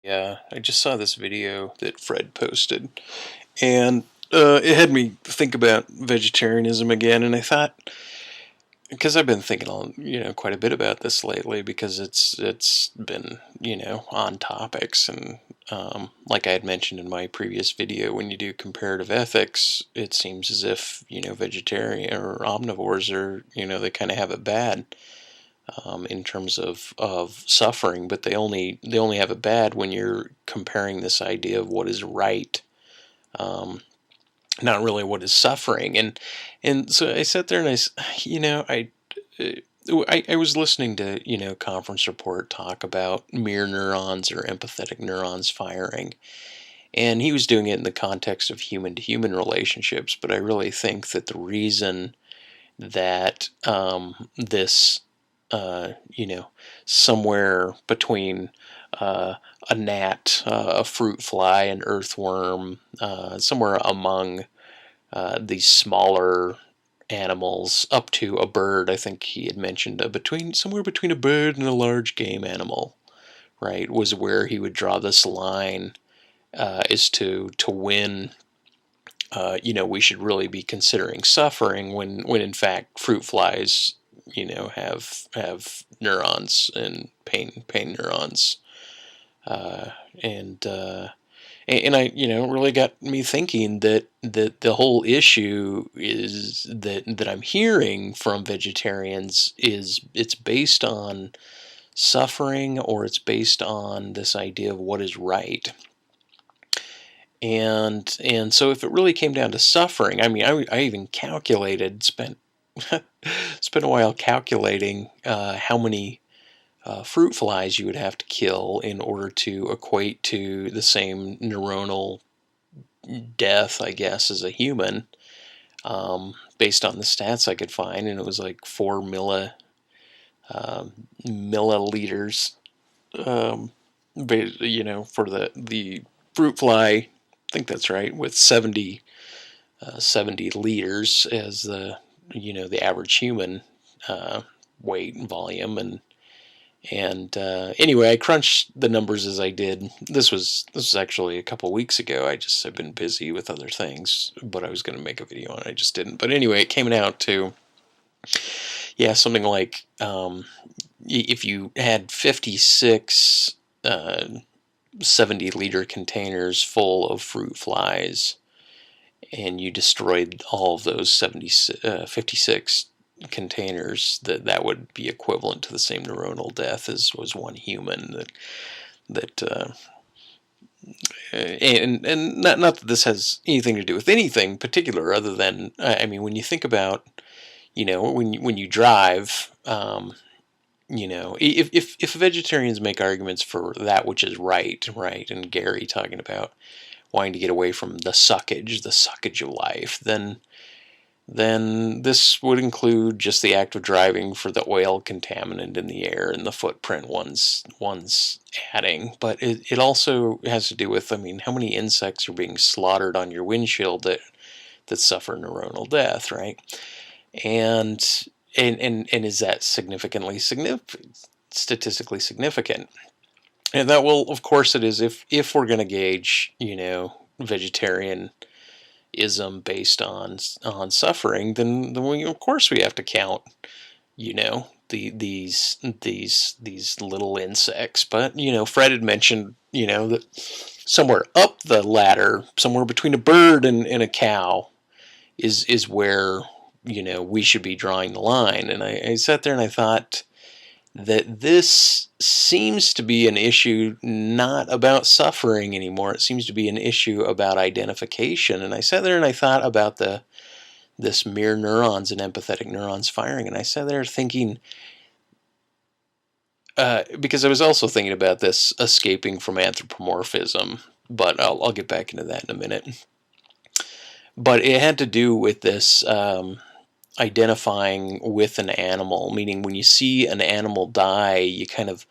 Yeah, I just saw this video that Fred posted, and it had me think about vegetarianism again. And I thought, because I've been thinking, quite a bit about this lately, because it's been, on topics, and like I had mentioned in my previous video, when you do comparative ethics, it seems as if vegetarian or omnivores are, they kind of have it bad. In terms of suffering, but they only have it bad when you're comparing this idea of what is right, um, not really what is suffering. And so I sat there and I was listening to conference report talk about mirror neurons or empathetic neurons firing, and he was doing it in the context of human to human relationships. But I really think that the reason that this somewhere between a gnat, a fruit fly, an earthworm, somewhere among these smaller animals, up to a bird. I think he had mentioned somewhere between a bird and a large game animal, right? Was where he would draw this line, is to win. We should really be considering suffering when in fact fruit flies, have neurons and pain neurons, uh, and uh, and I really got me thinking that the whole issue is that I'm hearing from vegetarians is it's based on suffering, or it's based on this idea of what is right. And so if it really came down to suffering, I mean, I even calculated, spent a while calculating how many fruit flies you would have to kill in order to equate to the same neuronal death, I guess, as a human, based on the stats I could find, and it was like 4 milliliters, um, for the fruit fly. I think that's right, with 70 liters as the average human weight and volume. And anyway, I crunched the numbers as I did. This was actually a couple weeks ago. I've been busy with other things, but I was going to make a video on it. I just didn't. But anyway, it came out to, yeah, something like, if you had 56 70-liter containers full of fruit flies, and you destroyed all of those 56 containers, that would be equivalent to the same neuronal death as was one human. That and not that this has anything to do with anything particular, other than, I mean, when you think about, when you drive, if vegetarians make arguments for that which is right, and Gary talking about wanting to get away from the suckage of life, then this would include just the act of driving for the oil contaminant in the air and the footprint one's adding. But it also has to do with, I mean, how many insects are being slaughtered on your windshield that suffer neuronal death, right? And is that statistically significant? And that will, of course, it is, if we're going to gauge, vegetarianism based on suffering, then we, of course, we have to count, these little insects. But Fred had mentioned, that somewhere up the ladder, somewhere between a bird and a cow, is where we should be drawing the line. And I sat there and I thought that this seems to be an issue not about suffering anymore. It seems to be an issue about identification. And I sat there and I thought about this mirror neurons and empathetic neurons firing. And I sat there thinking, because I was also thinking about this escaping from anthropomorphism, but I'll get back into that in a minute. But it had to do with this identifying with an animal, meaning when you see an animal die, you kind of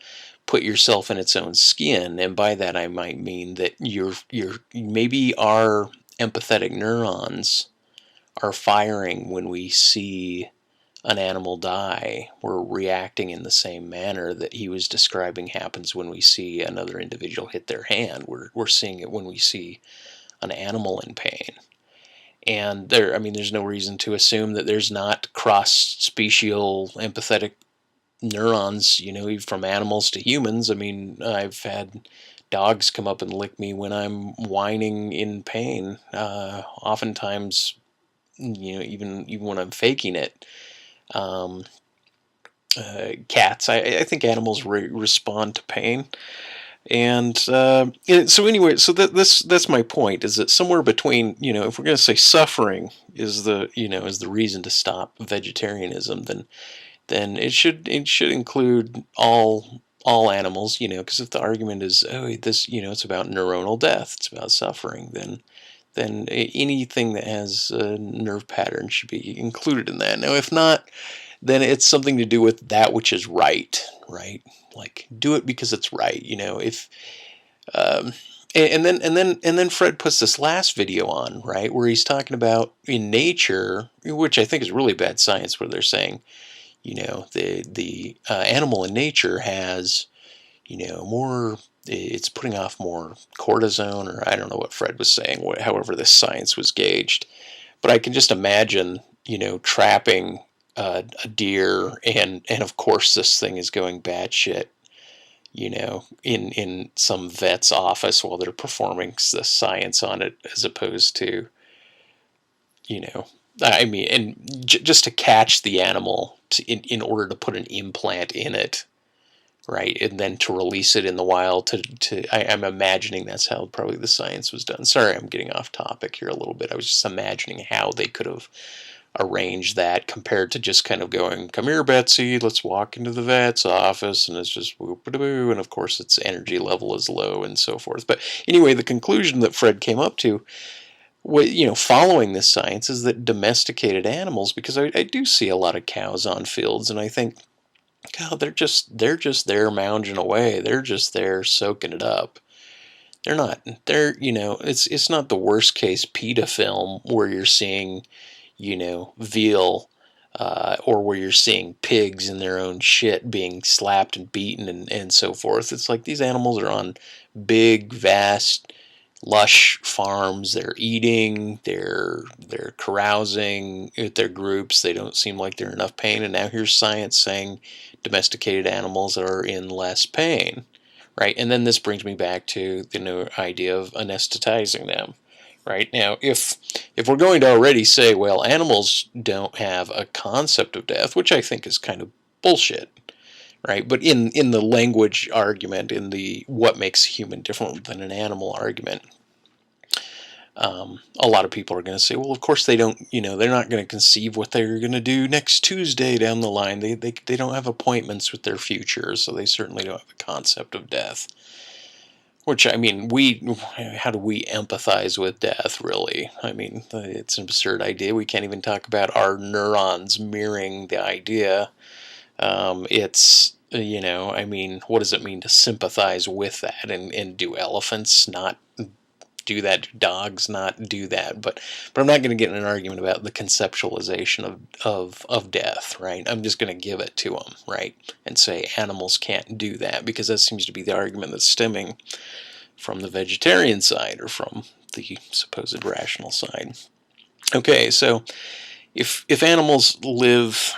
put yourself in its own skin. And by that I might mean that maybe our empathetic neurons are firing when we see an animal die, we're reacting in the same manner that he was describing happens when we see another individual hit their hand. We're seeing it when we see an animal in pain. And there's no reason to assume that there's not cross-special empathetic neurons, from animals to humans. I've had dogs come up and lick me when I'm whining in pain. Oftentimes, even when I'm faking it. Um, Cats. I think animals respond to pain. And so anyway, so that's my point. Is that somewhere between, if we're going to say suffering is the reason to stop vegetarianism, then it should include all animals, because if the argument is, oh, this, it's about neuronal death, it's about suffering, then anything that has a nerve pattern should be included in that. Now, if not, then it's something to do with that which is right, right? Like, do it because it's right, if um, and then Fred puts this last video on, right, where he's talking about in nature, which I think is really bad science, where they're saying, the animal in nature has, more, it's putting off more cortisone, or I don't know what Fred was saying, however this science was gauged. But I can just imagine, trapping a deer, and of course this thing is going batshit, in some vet's office while they're performing the science on it, as opposed to, you know, and just to catch the animal in order to put an implant in it, right, and then to release it in the wild. I'm imagining that's how probably the science was done. Sorry, I'm getting off topic here a little bit. I was just imagining how they could have arranged that compared to just kind of going, come here, Betsy, let's walk into the vet's office, and it's just whoop-a-doo, and of course its energy level is low and so forth. But anyway, the conclusion that Fred came up to, following this science, is that domesticated animals, because I do see a lot of cows on fields, and I think, God, they're just there mounging away. They're just there soaking it up. It's not the worst case PETA film where you're seeing, veal, or where you're seeing pigs in their own shit being slapped and beaten and so forth. It's like these animals are on big, vast, lush farms. They're eating, they're carousing with their groups. They don't seem like they're in enough pain. And now here's science saying domesticated animals are in less pain, right? And then this brings me back to the new idea of anesthetizing them. Right now, if we're going to already say, well, animals don't have a concept of death, which I think is kind of bullshit, right? But in the language argument, in the what makes a human different than an animal argument, a lot of people are going to say, well, of course they don't, they're not going to conceive what they're going to do next Tuesday down the line. They don't have appointments with their future, so they certainly don't have a concept of death. Which, how do we empathize with death, really? It's an absurd idea. We can't even talk about our neurons mirroring the idea. What does it mean to sympathize with that? And do elephants not do that? Do dogs not do that? But I'm not going to get in an argument about the conceptualization of death, right? I'm just going to give it to them, right? And say animals can't do that, because that seems to be the argument that's stemming from the vegetarian side, or from the supposed rational side. Okay, so if animals live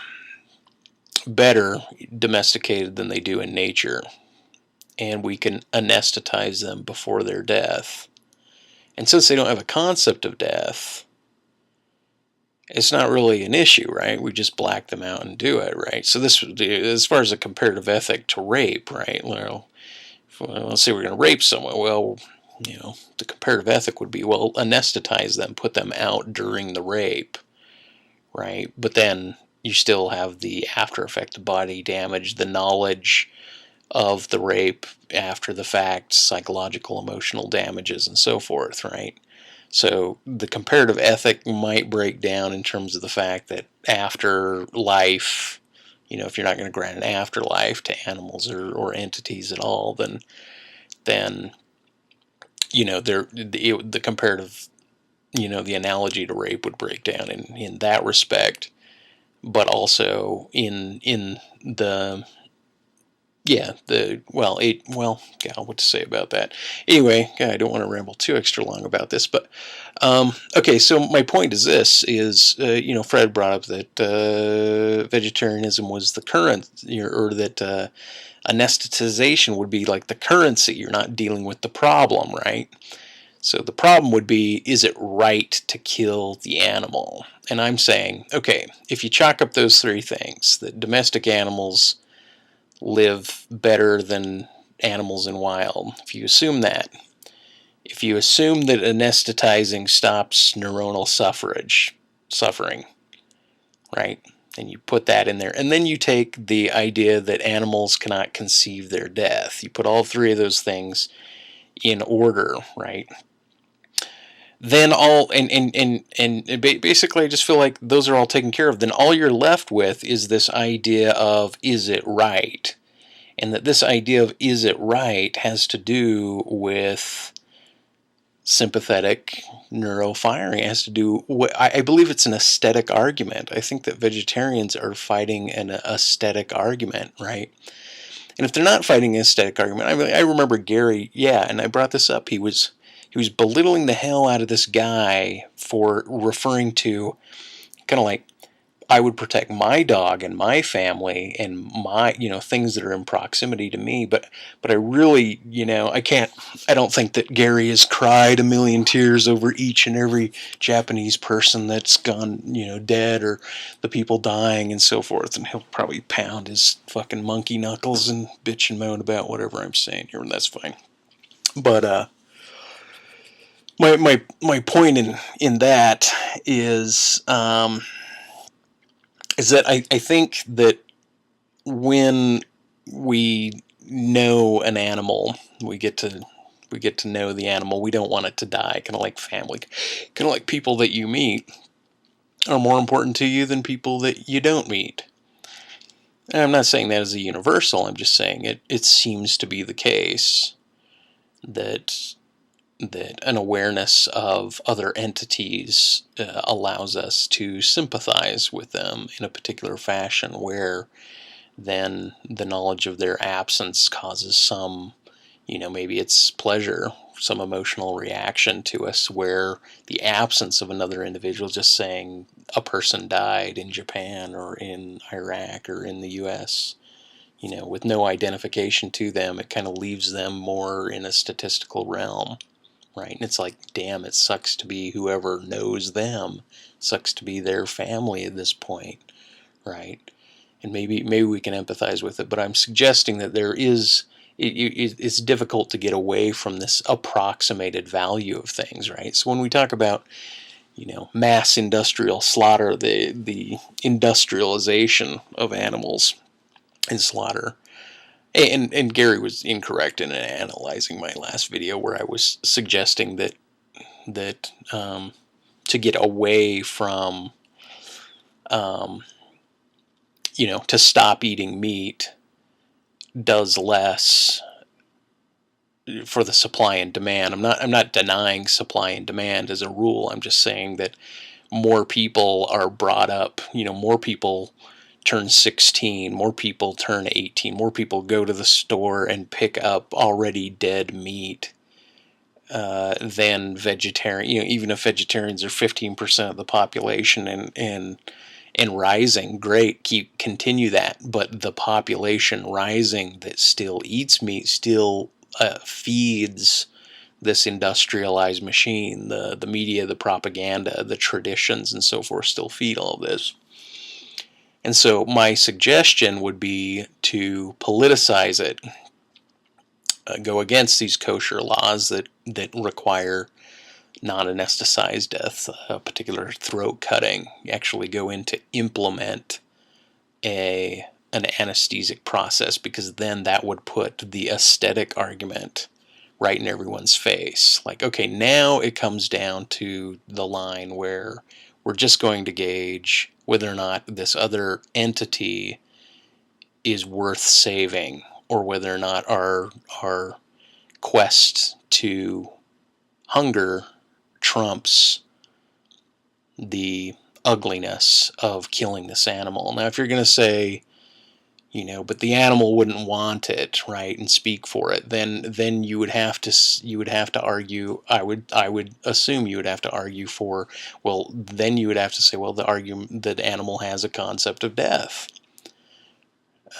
better domesticated than they do in nature, and we can anesthetize them before their death, and since they don't have a concept of death, it's not really an issue, right? We just black them out and do it, right? So this, as far as a comparative ethic to rape, right? Well, let's say we're going to rape someone. Well, the comparative ethic would be, well, anesthetize them, put them out during the rape, right? But then you still have the after effect, the body damage, the knowledge of the rape after the fact, psychological, emotional damages, and so forth, right? So the comparative ethic might break down in terms of the fact that afterlife, if you're not going to grant an afterlife to animals or entities at all, then the comparative, the analogy to rape would break down in that respect. but also in the God, what to say about that? Anyway, I don't want to ramble too extra long about this, but okay. So my point is this: Fred brought up that vegetarianism was the current, or that anesthetization would be like the currency. You're not dealing with the problem, right? So the problem would be, is it right to kill the animal? And I'm saying, okay, if you chalk up those three things, that domestic animals live better than animals in wild, if you assume that, if you assume that anesthetizing stops neuronal suffering, right? And you put that in there, and then you take the idea that animals cannot conceive their death. You put all three of those things in order, right? Then basically I just feel like those are all taken care of. Then all you're left with is this idea of, is it right? And that this idea of is it right has to do with sympathetic neurofiring. It has to do with, I believe it's an aesthetic argument. I think that vegetarians are fighting an aesthetic argument, right? And if they're not fighting an aesthetic argument, I remember Gary, and I brought this up, he was belittling the hell out of this guy for referring to kind of like, I would protect my dog and my family and my, things that are in proximity to me. But I really, I don't think that Gary has cried a million tears over each and every Japanese person that's gone, dead, or the people dying and so forth. And he'll probably pound his fucking monkey knuckles and bitch and moan about whatever I'm saying here, and that's fine. But, my point in that is that I think that when we know an animal, we get to know the animal. We don't want it to die. Kind of like family, kind of like people that you meet are more important to you than people that you don't meet. And I'm not saying that as a universal. I'm just saying it seems to be the case that an awareness of other entities allows us to sympathize with them in a particular fashion, where then the knowledge of their absence causes some, maybe it's pleasure, some emotional reaction to us, where the absence of another individual, just saying a person died in Japan or in Iraq or in the US, with no identification to them, it kind of leaves them more in a statistical realm. Right? And it's like, damn, it sucks to be whoever knows them. It sucks to be their family at this point, right? And maybe we can empathize with it, but I'm suggesting that it's difficult to get away from this approximated value of things, right? So when we talk about, mass industrial slaughter, the industrialization of animals and slaughter, and Gary was incorrect in analyzing my last video, where I was suggesting that to get away from, to stop eating meat does less for the supply and demand. I'm not denying supply and demand as a rule. I'm just saying that more people are brought up. More people turn 16, more people turn 18, more people go to the store and pick up already dead meat than vegetarian. Even if vegetarians are 15% of the population and rising, great, continue that. But the population rising that still eats meat still feeds this industrialized machine. The media, the propaganda, the traditions, and so forth still feed all of this. And so my suggestion would be to politicize it, go against these kosher laws that require non-anesthetized death, a particular throat cutting. You actually go in to implement an anesthetic process, because then that would put the aesthetic argument right in everyone's face. Like, okay, now it comes down to the line where we're just going to gauge whether or not this other entity is worth saving, or whether or not our quest to hunger trumps the ugliness of killing this animal. Now, if you're going to say, but the animal wouldn't want it, right, and speak for it, then you would have to argue. I would assume you would have to argue for. Well, then you would have to say, well, the animal has a concept of death.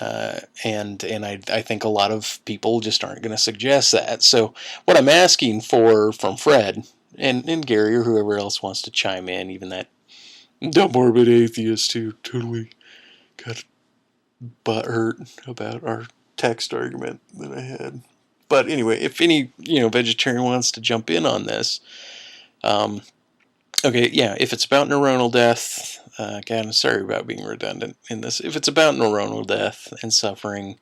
And I think a lot of people just aren't going to suggest that. So what I'm asking for from Fred and Gary or whoever else wants to chime in, even that dumb morbid atheist who totally got butthurt about our text argument that I had. But anyway, if any vegetarian wants to jump in on this, okay, yeah, if it's about neuronal death, God, I'm sorry about being redundant in this. If it's about neuronal death and suffering,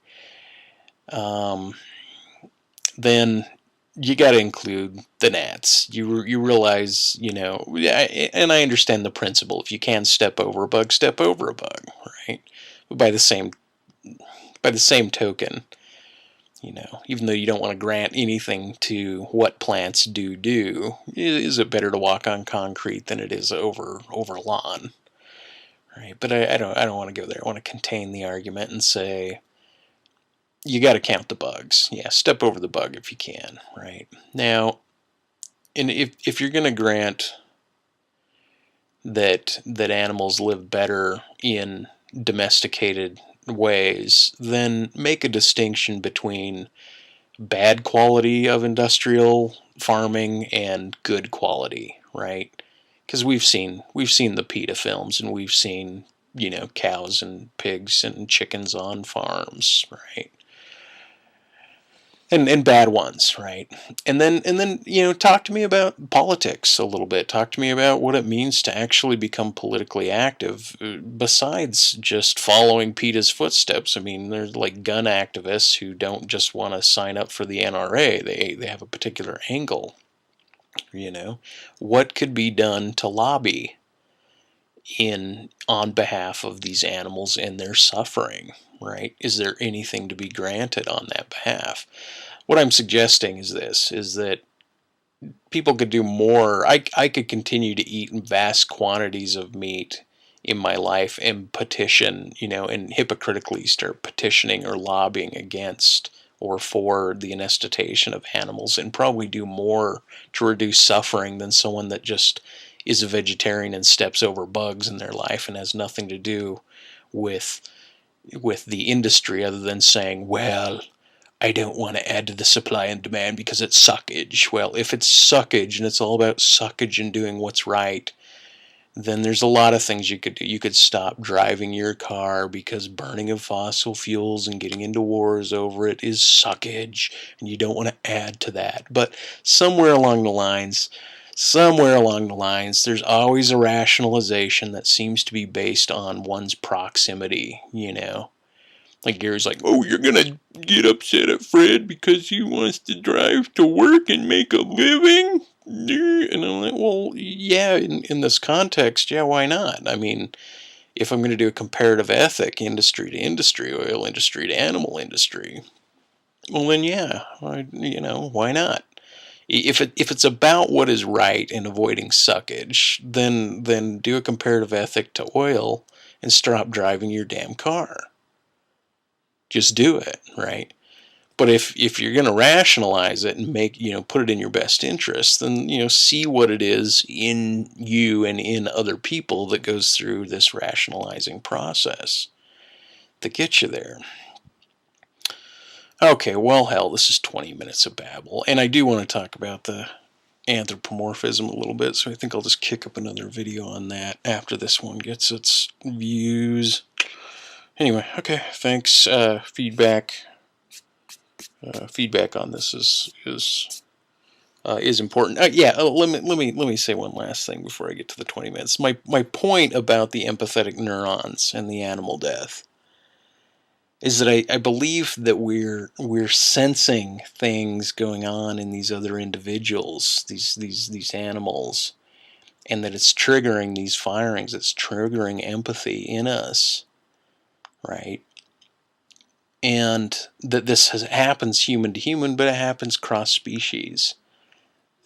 then you got to include the gnats. You realize, and I understand the principle. If you can step over a bug, step over a bug, right? But by the same token, even though you don't want to grant anything to what plants do, is it better to walk on concrete than it is over lawn, right? But I don't want to go there. I want to contain the argument and say you got to count the bugs. Yeah, step over the bug if you can, right? Now, and if you're going to grant that animals live better in domesticated ways, then make a distinction between bad quality of industrial farming and good quality, right? Because we've seen the PETA films, and we've seen cows and pigs and chickens on farms, right? And bad ones, right? And then talk to me about politics a little bit. Talk to me about what it means to actually become politically active, besides just following PETA's footsteps. I mean, there's like gun activists who don't just want to sign up for the NRA. They have a particular angle. What could be done to lobby on behalf of these animals and their suffering, right? Is there anything to be granted on that behalf? What I'm suggesting is that people could do more. I could continue to eat vast quantities of meat in my life and petition, and hypocritically start petitioning or lobbying against or for the anesthetization of animals, and probably do more to reduce suffering than someone that just is a vegetarian and steps over bugs in their life and has nothing to do with the industry other than saying, well, I don't want to add to the supply and demand because it's suckage. Well, if it's suckage and it's all about suckage and doing what's right, then there's a lot of things you could do. You could stop driving your car because burning of fossil fuels and getting into wars over it is suckage, and you don't want to add to that. But somewhere along the lines, there's always a rationalization that seems to be based on one's proximity, Like Gary's like, oh, you're going to get upset at Fred because he wants to drive to work and make a living? And I'm like, well, yeah, in this context, yeah, why not? I mean, if I'm going to do a comparative ethic, industry to industry, oil industry to animal industry, well, then yeah, why not? If it's about what is right and avoiding suckage, then do a comparative ethic to oil and stop driving your damn car. Just do it, right? But if you're going to rationalize it and make, put it in your best interest, then, see what it is in you and in other people that goes through this rationalizing process that gets you there. Okay, well, hell, this is 20 minutes of babble. And I do want to talk about the anthropomorphism a little bit, so I think I'll just kick up another video on that after this one gets its views. Anyway, okay, thanks. Feedback on this is important. Let me say one last thing before I get to the 20 minutes. My point about the empathetic neurons and the animal death is that I believe that we're sensing things going on in these other individuals, these animals, and that it's triggering these firings. It's triggering empathy in us, right? And that this happens human to human, but it happens cross species.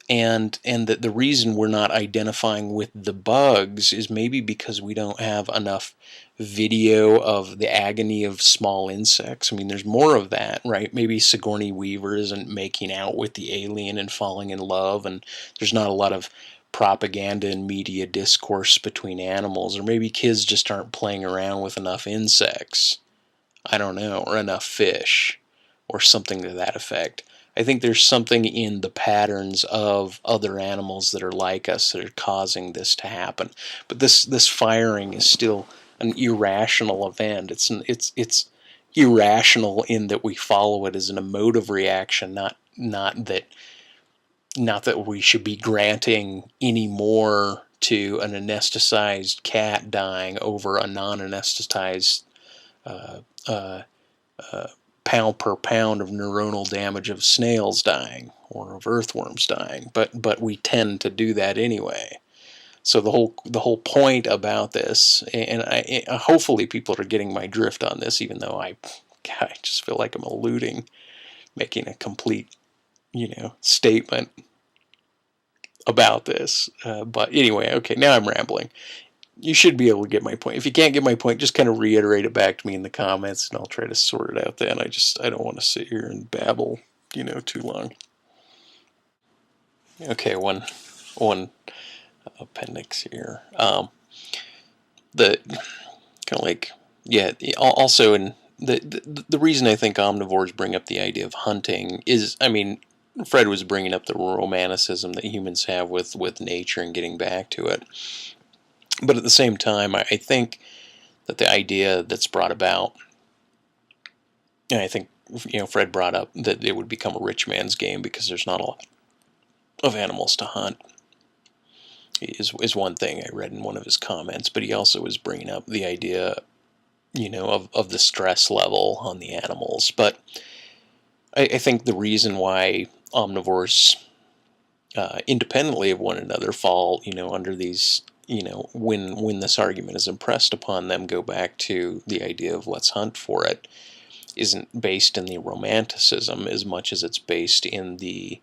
and that the reason we're not identifying with the bugs is maybe because we don't have enough video of the agony of small insects. I mean, there's more of that, right? Maybe Sigourney Weaver isn't making out with the alien and falling in love, and there's not a lot of propaganda and media discourse between animals, or maybe kids just aren't playing around with enough insects. I don't know, or enough fish, or something to that effect. I think there's something in the patterns of other animals that are like us that are causing this to happen. But this firing is still an irrational event. It's irrational in that we follow it as an emotive reaction, not that we should be granting any more to an anesthetized cat dying over a non-anesthetized uh, uh, pound per pound of neuronal damage of snails dying or of earthworms dying, but we tend to do that anyway. So the whole point about this, and hopefully people are getting my drift on this, even though I just feel like I'm making a complete statement about this. But anyway, okay, now I'm rambling. You should be able to get my point. If you can't get my point, just kind of reiterate it back to me in the comments, and I'll try to sort it out then. I don't want to sit here and babble, too long. Okay, one appendix here. The kind of like yeah. Also, in the reason I think omnivores bring up the idea of hunting is, I mean, Fred was bringing up the romanticism that humans have with nature and getting back to it. But at the same time, I think that the idea that's brought about, and I think Fred brought up that it would become a rich man's game because there's not a lot of animals to hunt, is one thing I read in one of his comments. But he also was bringing up the idea, of the stress level on the animals. But I think the reason why omnivores, independently of one another, fall, under these, when this argument is impressed upon them, go back to the idea of let's hunt for it, isn't based in the romanticism as much as it's based in the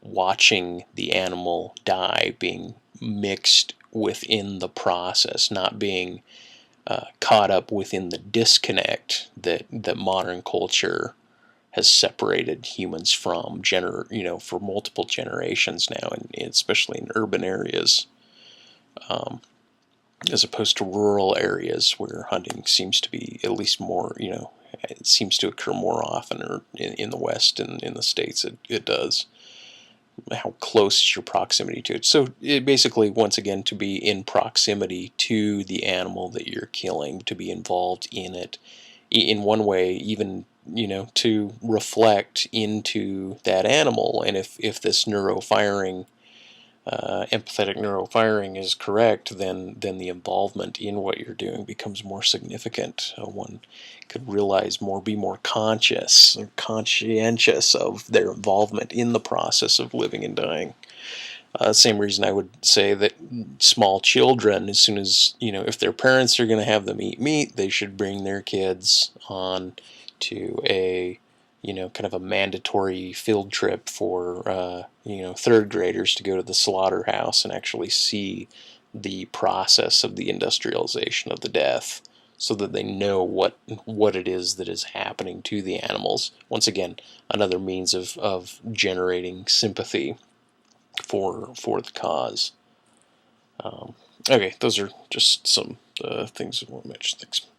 watching the animal die, being mixed within the process, not being caught up within the disconnect that modern culture has separated humans from, for multiple generations now, and especially in urban areas, as opposed to rural areas where hunting seems to be at least more, it seems to occur more often, or in the West and in the States it does. How close is your proximity to it? So it basically, once again, to be in proximity to the animal that you're killing, to be involved in it in one way, even to reflect into that animal. And if this neurofiring, empathetic neurofiring is correct, then the involvement in what you're doing becomes more significant. One could realize more, be more conscious or conscientious of their involvement in the process of living and dying. Same reason I would say that small children, as soon as, if their parents are going to have them eat meat, they should bring their kids on to a, kind of a mandatory field trip for, third graders to go to the slaughterhouse and actually see the process of the industrialization of the death, so that they know what it is that is happening to the animals. Once again, another means of generating sympathy for the cause. Okay, those are just some things I want to mention. Thanks.